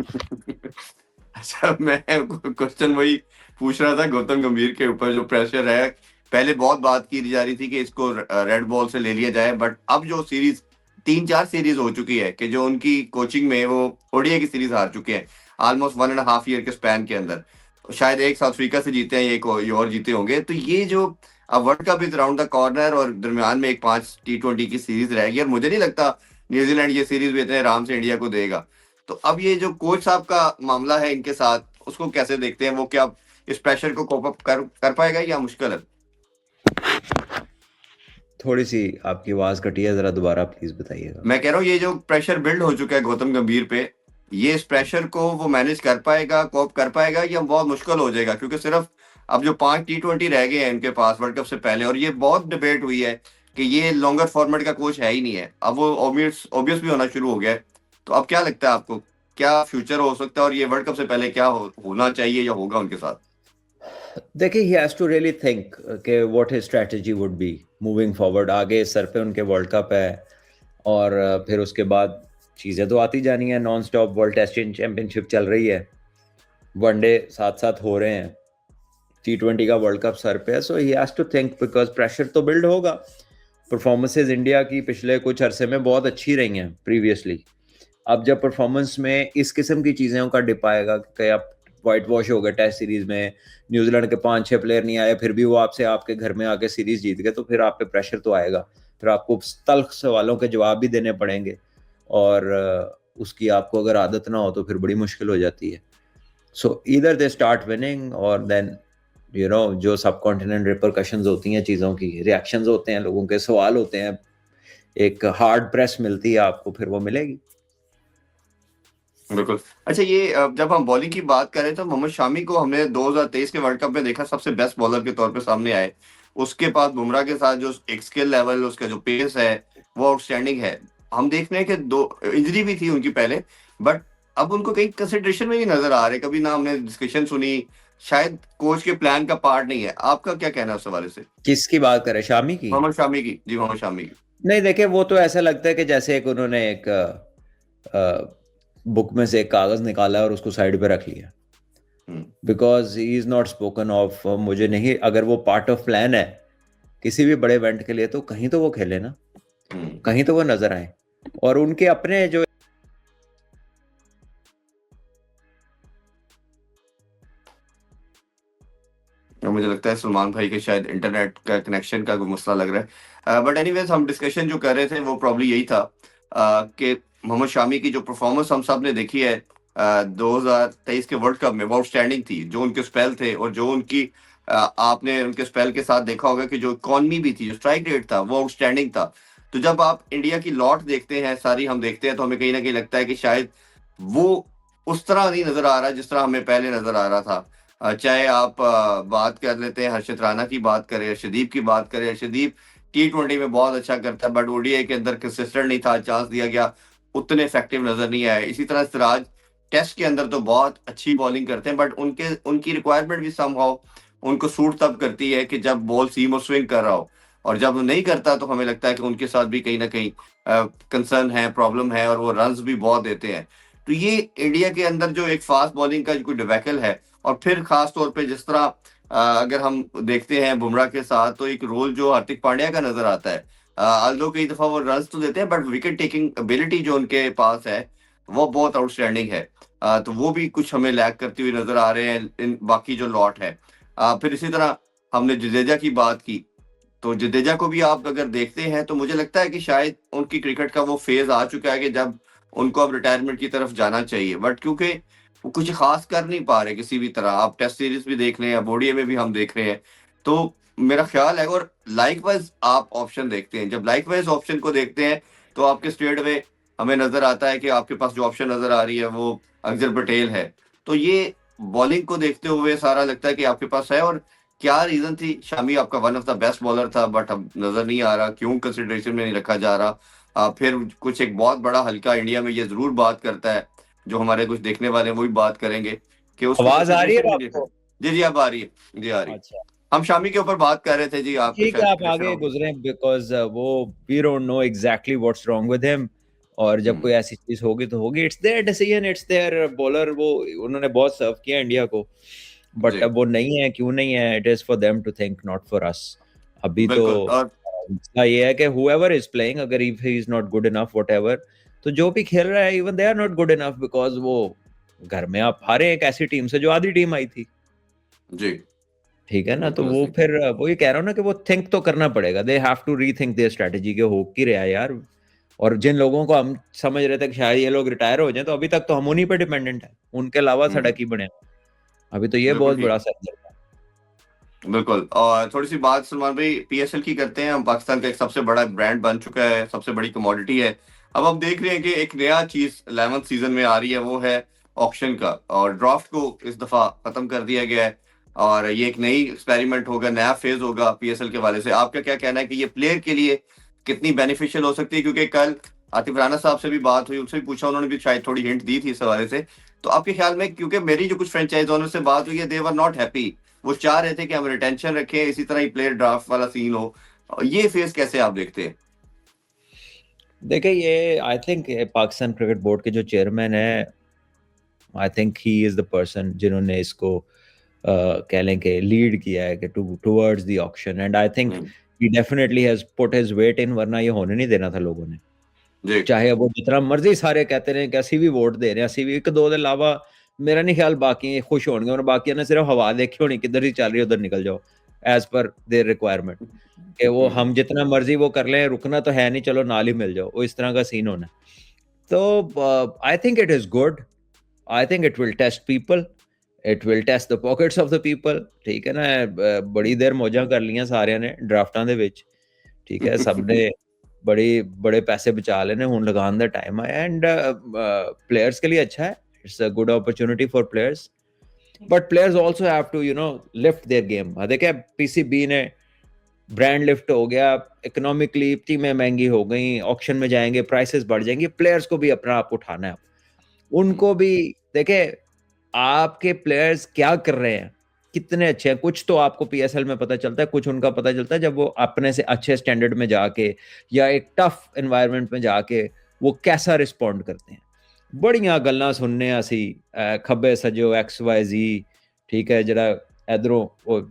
अच्छा, मैं क्वेश्चन वही पूछ रहा था गौतम गंभीर के ऊपर, जो प्रेशर है। पहले बहुत बात की जा रही थी कि इसको रेड बॉल से ले लिया जाए, बट अब जो सीरीज 3-4 सीरीज हो चुकी है कि जो उनकी कोचिंग में वो ओडीआई की सीरीज हार चुके हैं ऑलमोस्ट 1.5 ईयर के स्पैन के अंदर। शायद एक साउथ अफ्रीका से जीते हैं, एक और जीते होंगे। तो ये जो अब world cup is round the corner, और दरमियान में एक 5 T20 की सीरीज रहेगी, और मुझे नहीं लगता न्यूजीलैंड ये सीरीज भी इतने आराम से इंडिया को देगा। तो अब ये जो कोच साहब का मामला है इनके साथ, उसको कैसे देखते हैं? वो क्या इस प्रेशर को कोप अप कर पाएगा या मुश्किल है? थोड़ी सी आपकी आवाज कटी है, जरा दोबारा प्लीज बताइएगा। मैं कह रहा हूँ ये जो प्रेशर बिल्ड हो चुका है गौतम गंभीर पे, ये इस प्रेशर को वो मैनेज कर पाएगा, कोप कर पाएगा, या बहुत मुश्किल हो जाएगा? क्योंकि सिर्फ अब जो 5 T20 रह गए हैं इनके पास वर्ल्ड कप से पहले, और ये बहुत डिबेट हुई है कि ये लॉन्गर फॉर्मेट का कोच है ही नहीं है, अब वो ऑब्वियस भी होना शुरू हो गया है। तो अब क्या लगता है आपको, क्या फ्यूचर हो सकता है, और ये वर्ल्ड कप से पहले क्या होना चाहिए या होगा उनके साथ? देखिए, he has to really think कि what his strategy would be moving forward. आगे सर पे उनके वर्ल्ड कप है, और फिर उसके बाद चीज़ें तो आती जानी है। Non stop world test championship चल रही है, वनडे साथ साथ हो रहे हैं, T20 का वर्ल्ड कप सर पे है। So he has to think, because pressure तो बिल्ड होगा। परफॉर्मेंसेज इंडिया की पिछले कुछ अरसे में बहुत अच्छी रही हैं प्रीवियसली। अब जब परफॉर्मेंस में इस किस्म की चीज़ों का डिप आएगा कि आप वाइट वॉश हो गए टेस्ट सीरीज में, न्यूजीलैंड के 5-6 प्लेयर नहीं आए, फिर भी वो आपसे आपके घर में आके सीरीज जीत गए, तो फिर आप पे प्रेशर तो आएगा। फिर आपको तल्ख सवालों के जवाब भी देने पड़ेंगे, और उसकी आपको अगर आदत ना हो तो फिर बड़ी मुश्किल हो जाती है। सो ईदर दे स्टार्ट विनिंग, और देन जो सब कॉन्टिनेंट रिपरकशंस होती हैं, चीज़ों की रिएक्शंस होते हैं, लोगों के सवाल होते हैं, एक हार्ड प्रेस मिलती है आपको, फिर वो मिलेगी। बिल्कुल। अच्छा, ये जब हम बॉलिंग की बात करें तो मोहम्मद शामी को हमने 2023 के वर्ल्ड कप में देखा सबसे बेस्ट बॉलर के तौर पे सामने आए। उसके बाद बुमराह के साथ जो एक स्किल लेवल, उसका जो पेस है वो आउटस्टैंडिंग है। हम देख रहे हैं कि दो इंजरी भी थी उनकी पहले, बट अब उनको कहीं कंसिडरेशन में भी नजर आ रहे, कभी ना हमने डिस्कशन सुनी, शायद कोच के प्लान का पार्ट नहीं है। आपका क्या कहना है उस हवाले से? किसकी बात करें, शामी की? मोहम्मद शामी की जी, मोहम्मद शामी की। नहीं, देखिए, वो तो ऐसा लगता है कि जैसे एक उन्होंने एक बुक में से एक कागज निकाला और उसको साइड पे रख लिया, hmm, because he is not spoken of. मुझे नहीं, अगर वो पार्ट ऑफ प्लान है किसी भी बड़े इवेंट के लिए, तो कहीं तो वो खेले ना, हम्म। कहीं तो वो नजर आए। और उनके अपने जो और मुझे लगता है सलमान भाई के शायद इंटरनेट का कनेक्शन का कोई मसला लग रहा है, बट एनीवेज हम डिस्कशन जो कर रहे थे वो प्रॉब्ली यही था कि मोहम्मद शामी की जो परफॉर्मेंस हम सब ने देखी है 2023 के वर्ल्ड कप में, वो आउटस्टैंडिंग थी। जो उनके स्पेल थे और जो उनकी आपने उनके स्पेल के साथ देखा होगा कि जो इकॉनमी भी थी, जो स्ट्राइक रेट था, वो आउटस्टैंडिंग था। तो जब आप इंडिया की लॉट देखते हैं सारी, हम देखते हैं, तो हमें कहीं ना कहीं लगता है कि शायद वो उस तरह नहीं नजर आ रहा जिस तरह हमें पहले नजर आ रहा था। चाहे आप बात कर लेते हैं हर्षित राणा की बात करें, अर्शदीप की बात करें। अर्शदीप T20 में बहुत अच्छा करता है, बट ओडीआई के अंदर कंसिस्टेंट नहीं था, चांस दिया गया उतने इफेक्टिव नजर नहीं आए। इसी तरह सिराज टेस्ट के अंदर तो बहुत अच्छी बॉलिंग करते हैं, बट उनकी रिक्वायरमेंट भी समहाउ उनको सूट तब करती है कि जब बॉल सीम और स्विंग कर रहा हो, और जब नहीं करता तो हमें लगता है कि उनके साथ भी कहीं ना कहीं कंसर्न है, प्रॉब्लम है, और वो रन्स भी बहुत देते हैं। तो ये इंडिया के अंदर जो एक फास्ट बॉलिंग का कोई डिबैकल है, और फिर खास तौर पे जिस तरह अगर हम देखते हैं बुमराह के साथ, तो एक रोल जो हार्दिक पांड्या का नजर आता है। आल्दो कई दफा वो रन तो देते हैं, बट विकेट टेकिंग एबिलिटी जो उनके पास है वो बहुत आउटस्टैंडिंग है। तो वो भी कुछ हमें लैग करती हुई नजर आ रहे हैं इन बाकी जो लॉट है। फिर इसी तरह हमने जडेजा की बात की, तो जडेजा को भी आप अगर देखते हैं तो मुझे लगता है कि शायद उनकी क्रिकेट का वो फेज आ चुका है कि जब उनको अब रिटायरमेंट की तरफ जाना चाहिए, बट क्योंकि वो कुछ खास कर नहीं पा रहे किसी भी तरह। आप टेस्ट सीरीज भी देख रहे हैं, अब ओडीआई में भी हम देख रहे हैं। तो मेरा ख्याल है, और लाइक वाइज आप ऑप्शन देखते हैं, जब लाइक वाइज ऑप्शन को देखते हैं तो आपके स्ट्रेट वे हमें नजर आता है कि आपके पास जो ऑप्शन नजर आ रही है वो अक्षर पटेल है। तो ये बॉलिंग को देखते हुए सारा लगता है कि आपके पास है। और क्या रीजन थी? शामी आपका one of the best bowler था, बट अब नजर नहीं आ रहा, क्यों कंसिडरेशन में नहीं रखा जा रहा? फिर कुछ एक बहुत बड़ा हल्का इंडिया में ये जरूर बात करता है, जो हमारे कुछ देखने वाले हैं वो भी बात करेंगे कि उसको आवाज आ रही है कंसिडरेशन में नहीं रखा। आपको? जी जी, अब आ रही है जी, आ रही है। अच्छा, हम शामी के ऊपर बात कर रहे थे जी, आपके ठीक है, शायद आप कनेक्शन आगे हो गुजरे, बिकॉज वो we don't know exactly what's wrong with him. और जब गए। कोई ऐसी चीज होगी तो होगी, it's their decision, it's their bowler. वो उन्होंने बहुत सर्व किया इंडिया को, बट जी अब वो नहीं है, क्यों नहीं है, it is for them to think, not for us. अभी तो बिल्कुल। और मसला ये है कि हुएवर इज प्लेइंग, अगर if he is not good enough whatever, तो जो भी खेल रहा है even they are not good enough, because वो घर में आप हारे एक ऐसी टीम से जो आधी टीम आई थी। जी, ठीक है ना, तो बिल्कुल वो सही। फिर वो ये कह रहा हूँ ना कि वो थिंक तो करना पड़ेगा, they have to rethink their strategy के हो की रहा है यार। और जिन लोगों को हम समझ रहे थे कि शायद ये लोग रिटायर हो जाए, तो अभी तक तो हम उन्हीं पे डिपेंडेंट है, उनके अलावा हम्म, सड़क ही बने। अभी तो ये बिल्कुल बहुत ठीक। बड़ा सर्कल है। बिल्कुल। और थोड़ी सी बात सलमान भाई पीएसएल की करते हैं हम। पाकिस्तान का एक सबसे बड़ा ब्रांड बन चुका है, सबसे बड़ी कमोडिटी है। अब हम देख रहे हैं कि एक नया चीज 11th सीजन में आ रही है, वो है ऑक्शन का। और ड्राफ्ट को इस दफा खत्म कर दिया गया है और ये एक नई एक्सपेरिमेंट होगा, नया फेज होगा पीएसएल के वाले से। आपका क्या कहना है कि ये प्लेयर के लिए कितनी बेनिफिशियल हो सकती है? क्योंकि कल आतिफ राना साहब से भी बात हुई, उनसे भी पूछा, उन्होंने भी शायद थोड़ी हिंट दी थी इस हवाले से। तो आपके ख्याल में, क्योंकि मेरी जो कुछ फ्रेंचाइज ओनर से बात हुई है, दे वर नॉट हैप्पी, वो चाह रहे थे कि हम रिटेंशन रखें, इसी तरह ही प्लेयर ड्राफ्ट वाला सीन हो। ये फेज कैसे आप देखते हैं? देखिए, ये I think Pakistan cricket board के जो चेयरमैन है, I think he is the person जिन्होंने इसको कह लें कि लीड किया है कि towards the auction, and I think he definitely has put his weight in, वरना ये होने नहीं देना था लोगों ने। जी। चाहे वो जितना मर्जी सारे कहते रहे कि ਅਸੀਂ ਵੀ ਵੋਟ ਦੇ ਰਹੇ ਹਾਂ, ਅਸੀਂ ਵੀ ਇੱਕ ਦੋ ਦੇ ਇਲਾਵਾ मेरा नहीं ख्याल बाकी खुश होंगे, और बाकी ने सिर्फ हवा देखी होनी किधर ही चल रही है उधर निकल जाओ एज पर देयर रिक्वायरमेंट, कि वो हम जितना मर्जी वो कर लें, रुकना तो है नहीं, चलो नाल ही मिल जाओ, वो इस तरह का सीन होना है। तो I think it is good, I think it will test people, it will test the pockets of the people, ठीक है ना। बड़ी देर मौजा कर लियां सारिਆਂ ने ड्राफ्टां ਦੇ ਵਿੱਚ, ठीक है, सब ने बड़ी बड़े पैसे बचा लेने, हुन लगान दा टाइम आया, एंड प्लेयर्स के लिए अच्छा है, it's a good opportunity for players, but players also have to lift their game. देखिए, पीसीबी ने ब्रांड लिफ्ट हो गया, इकोनॉमिकली टीमें महंगी हो गई, ऑक्शन में जाएंगे, प्राइसेस बढ़ जाएंगे, प्लेयर्स को भी अपना आप उठाना है, उनको भी देखे आपके प्लेयर्स क्या कर रहे हैं, कितने अच्छे हैं। कुछ तो आपको पीएसएल में पता चलता है, कुछ उनका पता चलता है जब वो अपने से अच्छे स्टैंडर्ड में जाके या एक टफ एनवायरनमेंट में जाके वो कैसा रिस्पॉन्ड करते हैं। बड़ियां गल्लां सुनने असी खब्बे सजो XYZ, ठीक है, जरा इधरों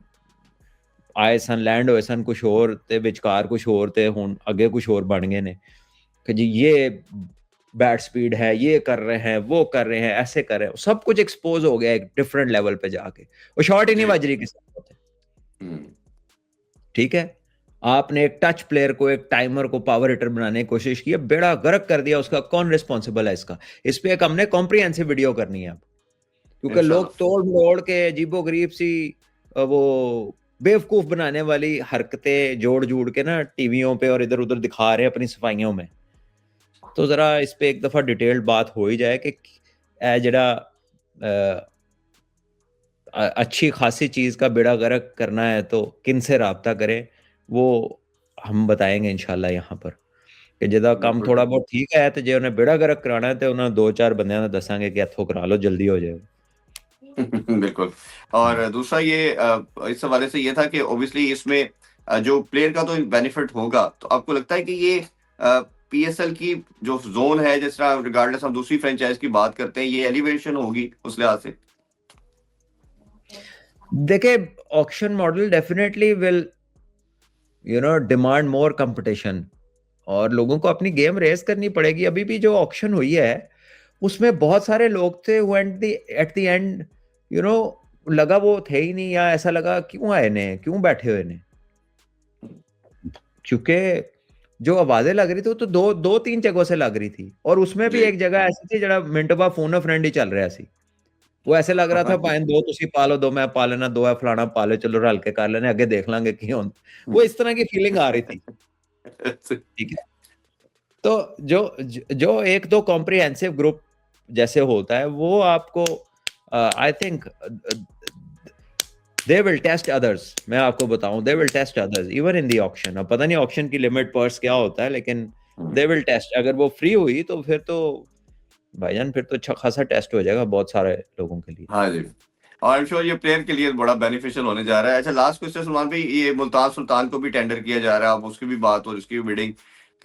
आए सन, लैंड होए सन कुछ होर ते विचकार कुछ होर ते हुन अगे कुछ होर बन गए ने कि जी ये बैट स्पीड है, ये कर रहे हैं, वो कर रहे हैं, ऐसे कर रहे हैं, सब कुछ एक्सपोज हो गया एक डिफरेंट लेवल पे जाके, वो शॉट ही नहीं जी। बज रही किसी को, ठीक है। आपने एक टच प्लेयर को, एक टाइमर को पावर हिटर बनाने की कोशिश की, बेड़ा गर्क कर दिया उसका, कौन रिस्पॉन्सिबल है इसका? इस पे एक हमने कॉम्प्रिहेंसिव वीडियो करनी है अब, क्योंकि लोग इंशाल्लाह। तोड़ मरोड़ के अजीबो गरीब सी वो बेवकूफ बनाने वाली हरकतें जोड़ जोड़ के ना टीवियों पे और इधर उधर दिखा रहे हैं अपनी सफाइयों में। तो जरा इस पे एक दफा डिटेल्ड बात हो ही जाए कि जरा अच्छी खासी चीज का बेड़ा गर्क करना है तो किन से राब्ता करें, वो हम बताएंगे इंशाल्लाह यहाँ पर, कि जिदा काम बिल्कुल। थोड़ा बहुत ठीक है तो जे उन्हें बेड़ा गर्क कराना है तो उन्हें दो चार बंदियां ने दसांगे कि इत्थों करा लो, जल्दी हो जाएगा। बिल्कुल। और दूसरा ये इस हवाले से ये था कि ऑब्वियसली इसमें जो प्लेयर का तो बेनिफिट होगा, तो आपको लगता है कि ये पीएसएल की जो जोन है, जिस तरह रिगार्डलेस हम दूसरी फ्रेंचाइज की बात करते हैं, ये एलिवेशन होगी उस लिहाज से? देखिए, auction model definitely will demand more competition, और लोगों को अपनी गेम रेस करनी पड़ेगी। अभी भी जो ऑक्शन हुई है उसमें बहुत सारे लोग थे who एट द एंड लगा वो थे ही नहीं, या ऐसा लगा क्यों आए ने, क्यों बैठे हुए ने, क्योंकि जो आवाजें लग रही थी वो तो दो दो तीन जगहों से लग रही थी, और उसमें भी जी। एक जगह ऐसी थी जरा मिनट बाद फोन फ्रेंड ही चल रहा सी, वो ऐसे लग रहा था भाई दो तुसी पा लो, दो मैं पा लेना, दो है फलाना पा लो, चलो रल के कर लेने, आगे देख लांगे की हों, वो इस तरह की फीलिंग आ रही थी, ठीक है। तो जो एक दो कॉम्प्रिहेंसिव ग्रुप जैसे होता है वो आपको I think they will test others, मैं आपको बताऊं, they will test others even in the auction. अब पता नहीं ऑक्शन की लिमिट पर्स क्या होता है, लेकिन दे विल टेस्ट, अगर वो फ्री हुई तो फिर तो भाईजान फिर तो अच्छा खासा टेस्ट हो जाएगा बहुत सारे लोगों के लिए। हाँ जी। और आई एम श्योर ये प्लेयर के लिए बड़ा बेनिफिशियल होने जा रहा है। अच्छा, लास्ट क्वेश्चन सलमान भाई, ये मुल्तान सुल्तान को भी टेंडर किया जा रहा है, अब उसकी भी बात और उसकी भी बिडिंग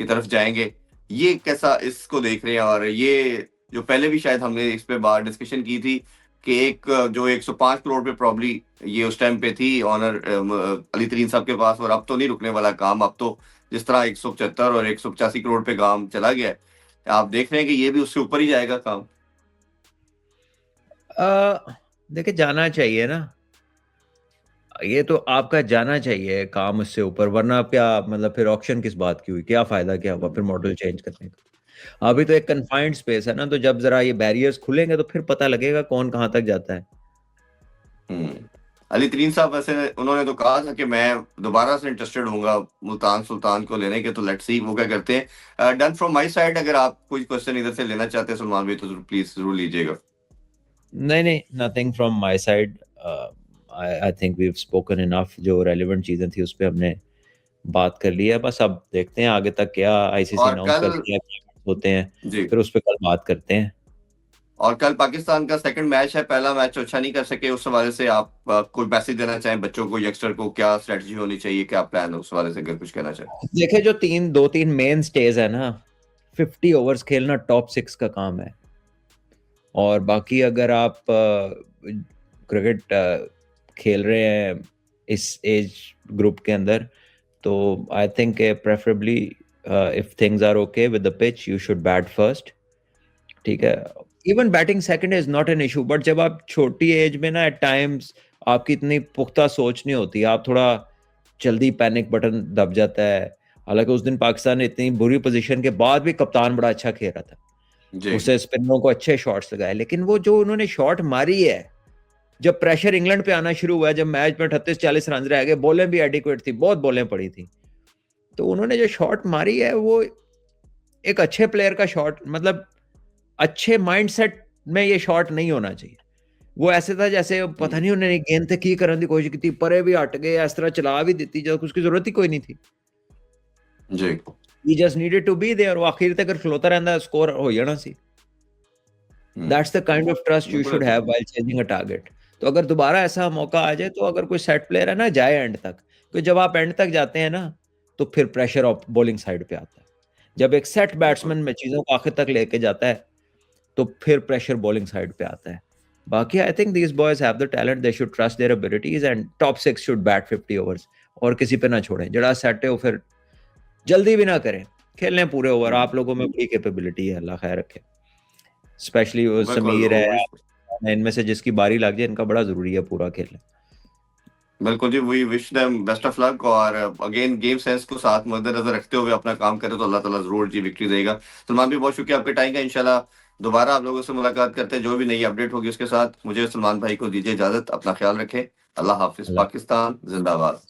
की तरफ जाएंगे, ये कैसा इसको देख रहे हैं? और ये जो पहले भी शायद हमने इस पे बात डिस्कशन की थी कि एक जो 105 करोड़ पे प्रॉब्ली ये उस टाइम पे थी ऑनर अली तरीन साहब के पास, और अब तो नहीं रुकने वाला काम, अब तो जिस तरह 175 और 185 करोड़ पे काम चला गया है, आप देख रहे हैं कि ये भी उससे ऊपर ही जाएगा काम? देखिए, जाना चाहिए ना, ये तो आपका जाना चाहिए काम उससे ऊपर, वरना आप क्या मतलब फिर ऑक्शन किस बात की हुई, क्या फायदा क्या हुआ फिर मॉडल चेंज करने का? अभी तो एक कन्फाइंड स्पेस है ना, तो जब जरा ये बैरियर्स खुलेंगे तो फिर पता लगेगा कौन कहाँ तक जाता है। अली तरीन साहब वैसे उन्होंने तो कहा था कि मैं दोबारा से इंटरेस्टेड हूँगा मुल्तान सुल्तान को लेने के, तो लेट्स सी वो क्या करते हैं। डन फ्रॉम माय साइड, अगर आप कोई क्वेश्चन इधर से लेना चाहते हैं सलमान भाई तो प्लीज जरूर लीजिएगा। नहीं नहीं, nothing from my side. I think we have spoken enough. जो रेलेवेंट चीजें थी उस पे हमने बात कर ली है। बस अब देखते हैं आगे तक क्या आईसीसी और अनाउंस कल करती है, क्या होते हैं, जी, फिर उस पर कल बात करते हैं। और कल पाकिस्तान का सेकंड मैच है, पहला मैच अच्छा नहीं कर सके, उस हवाले से आप कोई मैसेज देना चाहें बच्चों को, यंगस्टर को, क्या स्ट्रेटजी होनी चाहिए, क्या प्लान है, उस हवाले से अगर कुछ कहना चाहें। देखे जो दो तीन मेन स्टेज है ना, 50 ओवर्स खेलना टॉप 6 का काम है। और बाकी अगर आप क्रिकेट खेल रहे हैं इस एज ग्रुप के अंदर, तो I think preferably if things are okay with the pitch you should bat first. ठीक है, even batting second is not an issue, but जब आप छोटी एज में ना, एट टाइम्स आपकी इतनी पुख्ता सोच नहीं होती, आप थोड़ा जल्दी पैनिक बटन दब जाता है। हालांकि उस दिन पाकिस्तान ने इतनी बुरी पोजीशन के बाद भी कप्तान बड़ा अच्छा खेल रहा था, जी उससे स्पिनरों को अच्छे शॉट्स लगाए, लेकिन वो जो उन्होंने शॉट मारी है, जब प्रेशर इंग्लैंड पे आना शुरू हुआ, जब मैच में 38-40 रन रह गए, बॉलें भी एडिक्वेट थी, बहुत बॉलें पड़ी थी, तो उन्होंने जो शॉट मारी है वो एक अच्छे प्लेयर का शॉट, मतलब अच्छे माइंडसेट में ये शॉट नहीं होना चाहिए। वो ऐसे था जैसे पता नहीं उन्होंने गेंद ते की करने की कोशिश की थी, परे भी हट गए, इस तरह चला भी दी जब उसकी जरूरत ही कोई नहीं थी। जी he just needed to be there, वो आखिर तक खलोता रहता स्कोर हो जाना सी। That's the kind of trust you should बिल्कुल have while chasing a target. तो अगर दोबारा ऐसा मौका आ जाए, तो अगर कोई सेट प्लेयर है ना, जाए एंड तक, तो जब आप एंड तक जाते हैं ना, तो फिर प्रेशर ऑफ बॉलिंग साइड पे आता है। जब एक सेट बिल्कुल बैट्समैन में चीजों को आखिर तक लेके जाता है, तो फिर प्रेशर बॉलिंग साइड पे आता है। बाकी I think these boys have the talent, they should trust there abilities and top 6 should bat 50 overs, और किसी पे ना छोड़ें। जड़ा सेट है वो फिर जल्दी भी ना करें, खेलने पूरे ओवर। आप लोगों में बड़ी कैपेबिलिटी है, अल्लाह खैर रखे। स्पेशली वो बिल्कुल समीर है, इनमें से जिसकी बारी लग जाए, इनका बड़ा जरूरी है पूरा खेलना। बिल्कुल जी, we wish them best of luck, और अगेन गेम सेंस को साथ मद्देनजर रखते हुए अपना काम करें तो अल्लाह ताला जरूर जी विक्ट्री देगा। सलमान भी बहुत शुक्रिया आपके टाइम का, इंशाल्लाह दोबारा आप लोगों से मुलाकात करते हैं, जो भी नई अपडेट होगी उसके साथ। मुझे सलमान भाई को दीजिए इजाजत, अपना ख्याल रखें। अल्लाह हाफिज, अल्लाह पाकिस्तान जिंदाबाद।